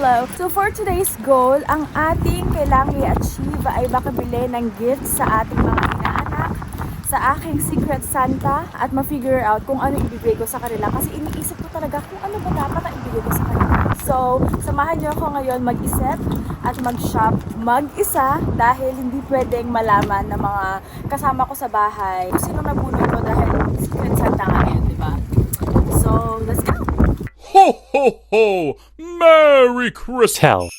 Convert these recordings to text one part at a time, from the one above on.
Hello! So for today's goal, ang ating kailangang i-achieve ay makabili ng gift sa ating mga inaanak, sa aking Secret Santa, at ma-figure out kung ano ibigay ko sa kanila. Kasi iniisip ko talaga kung ano ba dapat ang ibigay ko sa kanila. So, samahan niyo ako ngayon mag-isip at mag-shop mag-isa dahil hindi pwedeng malaman ng mga kasama ko sa bahay kung sino nabunod ko dahil Secret Santa ngayon, di ba? So, let's go! Ho, ho, ho! Merry Christmas!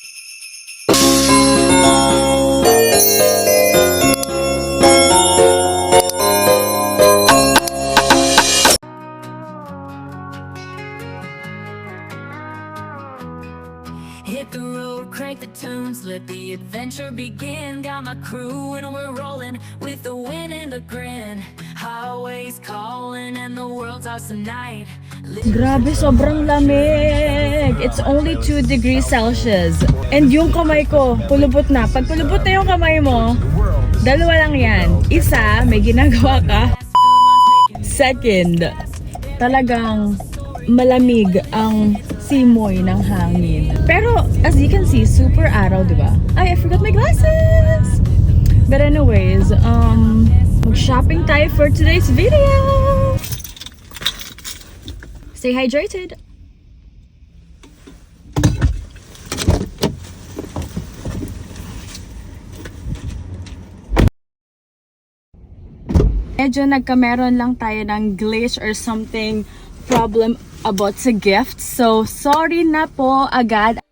Hit the road, crank the tunes, let the adventure begin. Got my crew and we're rolling with the wind and the grin. Highways calling and the world's ours tonight. Grabe, sobrang lamig. It's only 2 degrees Celsius. And yung kamay ko, kulubot na. Pag kulubot na yung kamay mo, dalawa lang yan. Isa, may ginagawa ka. Second, talagang malamig ang simoy ng hangin. Pero, as you can see, super araw, di ba? Ay, I forgot my glasses! But anyways, mag-shopping tayo for today's video! Stay hydrated! Medyo nagkameron lang tayo ng glitch or something problem about sa gift. So, sorry na po agad.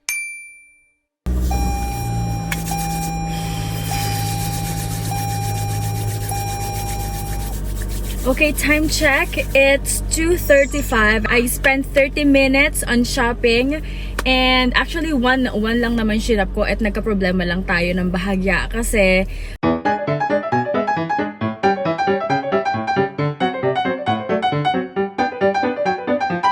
Okay, time check. It's 2:35. I spent 30 minutes on shopping. And actually, one lang naman shirap ko at nagka-problema lang tayo ng bahagya. Kasi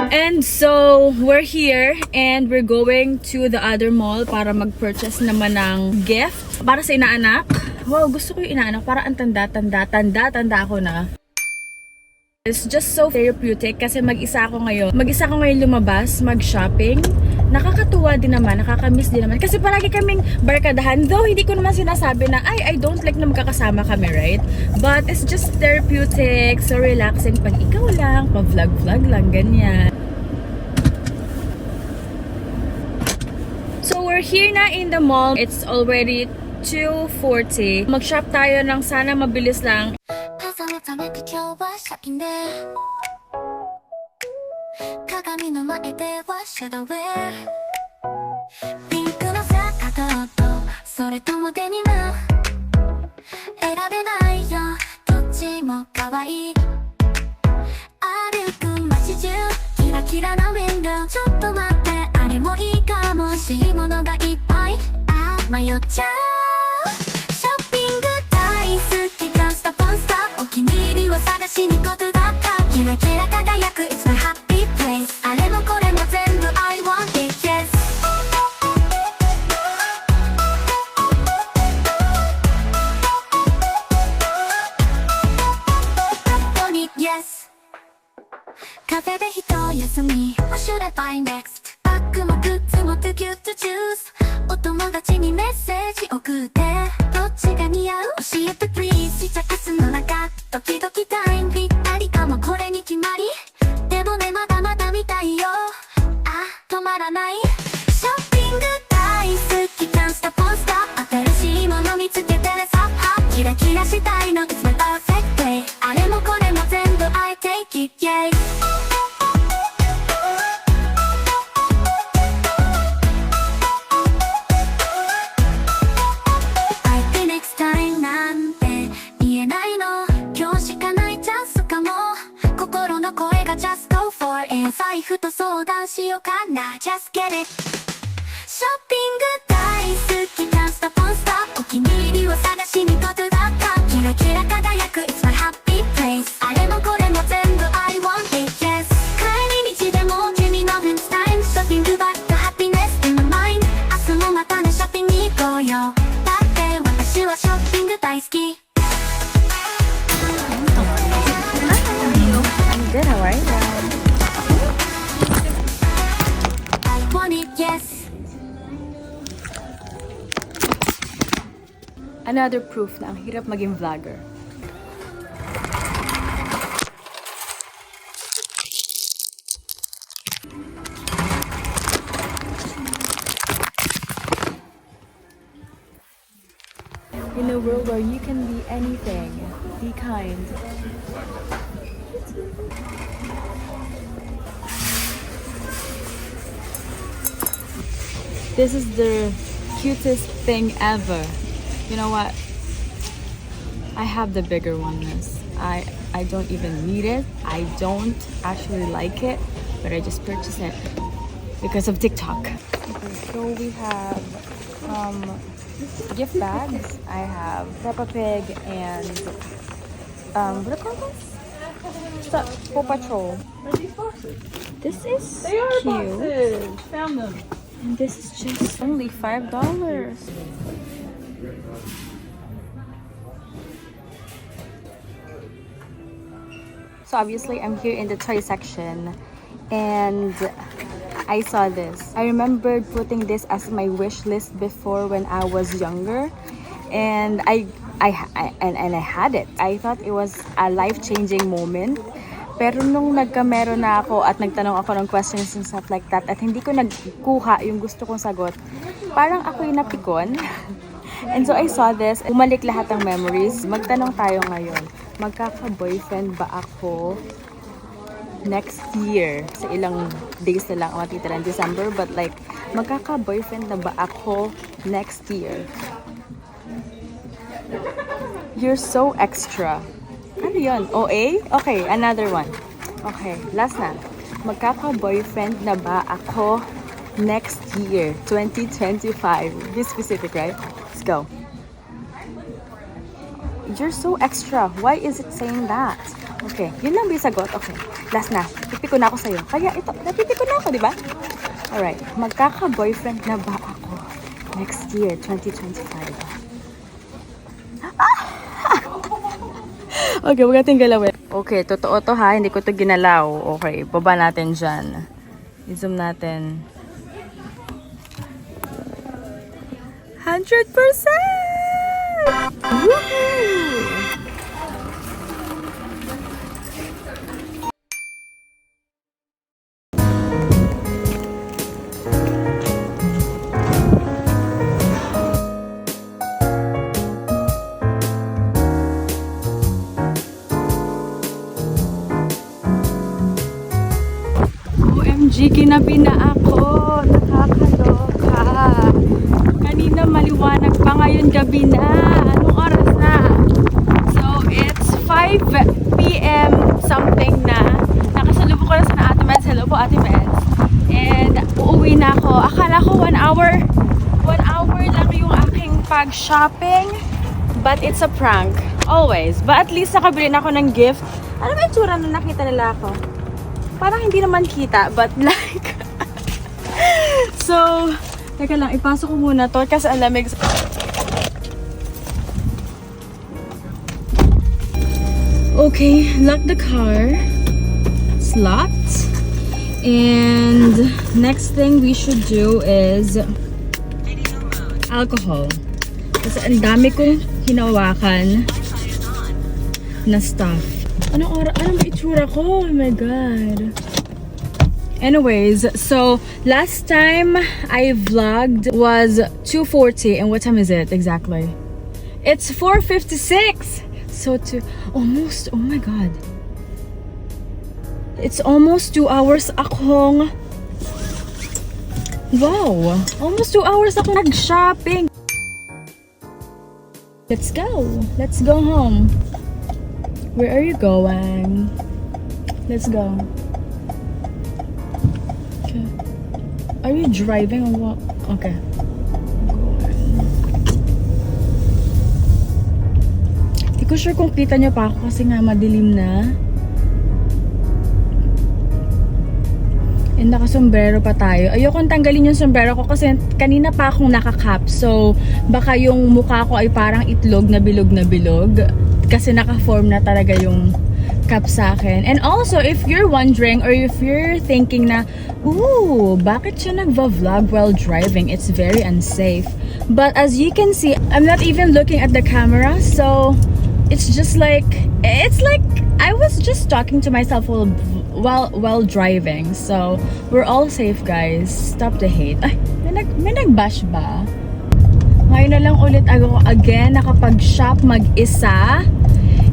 and so, we're here and we're going to the other mall para mag-purchase naman ng gift para sa inaanak. Wow, gusto ko yung inaanak para ang tanda ako na. It's just so therapeutic kasi mag-isa ako ngayon. Mag-isa ako ngayon lumabas, mag-shopping. Nakakatuwa din naman, nakakamiss din naman. Kasi palagi kaming barkadahan. Though, hindi ko naman sinasabi na, I don't like na magkakasama kami, right? But it's just therapeutic, so relaxing. Pag ikaw lang, pa-vlog-vlog lang, ganyan. So, we're here na in the mall. It's already 2:40. Mag-shop tayo ng sana mabilis lang. 朝めく今日はシャイね鏡の前ではシャドウウェアピンクのスカートとそれともデニム選べないよどっちも可愛い歩く街中キラキラなウィンドウちょっと待ってあれもいいかもしいものがいっぱい迷っちゃうショッピング大好きダンスとポンスターお気に入りを探しにことだったキラキラ輝く It's my happy place あれもこれも全部 I want it yes 本当に yes カフェで一休み What should I buy next バッグもグッズもトゥキュッとチュースお友達にメッセージ送ってどっちが似合う教えて please 試着室の中時々タイムぴったりかもこれに決まりでもねまだまだ見たいよ止まらないショッピング大好きダンスとポスター新しいもの見つけてねサッハキラキラしたいの It's my perfect day あれもこれも全部 I take it yeah財布と相談しようかな Just get it ショッピング大好きダンスとポンスターお気に入りを探しにことだったキラキラ輝く It's my happy place あれもこれも全部 I want it yes 帰り道でも君の Best time ショッピングバッグ Happiness in my mind 明日もまたねショッピングに行こうよだって私はショッピング大好き I'm good, how are you? I want it yes Another proof na ang hirap maging vlogger. In a world where you can be anything, be kind. This is the cutest thing ever. You know what? I have the bigger one, miss. I don't even need it. I don't actually like it, but I just purchased it because of TikTok. Okay, so we have gift bags. I have Peppa Pig and what do you call this? Paw Patrol. This is cute. Found them. And this is just only $5. So obviously I'm here in the toy section and I saw this. I remembered putting this as my wish list before when I was younger, and I had it. I thought it was a life-changing moment. Pero nung nagkamero na ako at nagtanong ako ng questions and stuff like that at hindi ko nagkuha yung gusto kong sagot, parang ako'y napikon. And so I saw this, bumalik lahat ng memories. Magtanong tayo ngayon, magkaka-boyfriend ba ako next year? Sa ilang days na lang matitira ng December, but like, magkaka-boyfriend na ba ako next year? You're so extra. Ano yun? OA? Okay, another one. Okay, last na. Magkaka-boyfriend na ba ako next year, 2025? Be specific, right? Let's go. You're so extra. Why is it saying that? Okay, yun lang ba yung sagot? Okay, last na. Pipi ko na ako sa'yo. Kaya ito, napipi ko na ako, di ba? Alright, magkaka-boyfriend na ba ako next year, 2025? Okay, huwag natin galawin. Okay, totoo to ha. Hindi ko to ginalaw. Okay, baba natin dyan. I-zoom natin. 100%! Woohoo! OMG, kinabi na ako. Nakakaloka. Kanina maliwanag pa, ngayon gabi na. Anong oras na? So, it's 5 p.m. something na. Nakasalubong ko na sa Ate Meds. Hello po, Ate Meds. And uuwi na ako. Akala ko 1 hour. 1 hour lang yung aking pag-shopping. But it's a prank. Always. But at least nakabili na ako ng gift. Ano ba yung tsura na nakita nila ako? Parang hindi naman kita, but like... So, teka lang, ipasok ko muna to kasi ang lamig. Okay, lock the car. It's locked. And next thing we should do is alcohol. Kasi ang dami kong hinawakan na stuff. Anong itsura ko? Oh my god. Anyways, so last time I vlogged was 2:40, and what time is it exactly? It's 4:56. So almost, oh my god. It's almost 2 hours akong wow, almost 2 hours akong nag-shopping. Let's go. Let's go home. Where are you going? Let's go. Okay. Are you driving or what? Okay. Hindi ko sure kung kita nyo pa ako kasi nga madilim na. And nakasombrero pa tayo. Ayokong tanggalin yung sombrero ko kasi kanina pa akong nakakap. So, baka yung mukha ko ay parang itlog na bilog na bilog. Kasi naka-form na talaga yung cap sa akin. And also, if you're wondering or if you're thinking na, ooh, bakit siya nagva-vlog while driving? It's very unsafe. But as you can see, I'm not even looking at the camera, so it's just like, it's like I was just talking to myself while driving. So we're all safe, guys. Stop the hate. Ay, may nag-bash ba? Ngayon na lang ulit ako again nakapag-shop mag-isa.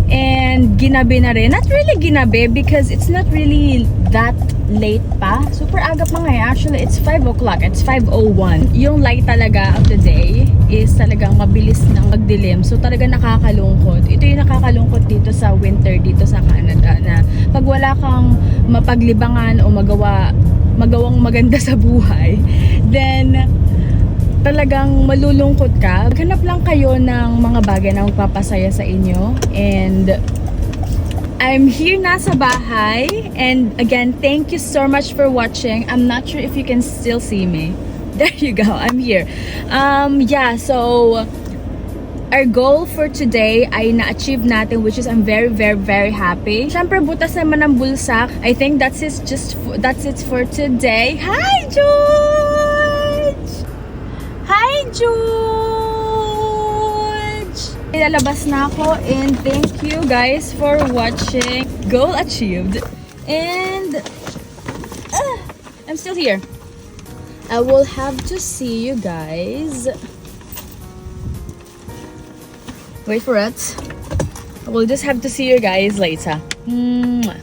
And ginabi na rin. Not really ginabi because it's not really that late pa. Super aga pa ngayon. Actually, it's 5 o'clock. It's 5:01. Yung light talaga of the day is talagang mabilis nang magdilim. So talaga nakakalungkot. Ito yung nakakalungkot dito sa winter dito sa Canada na pag wala kang mapaglibangan o magawang maganda sa buhay, then talagang malulungkot ka. Hanap lang kayo ng mga bagay na magpapasaya sa inyo. And I'm here na sa bahay. And again, thank you so much for watching. I'm not sure if you can still see me. There you go. I'm here. Yeah, so our goal for today ay na-achieve natin, which is I'm very, very, very happy. Siyempre, butas naman ng bulsak. I think that's it for today. Hi, George! Hi, George! Ilalabas na ako and thank you guys for watching. Goal achieved. And I'm still here. I will have to see you guys. Wait for it. I will just have to see you guys later. Mwah.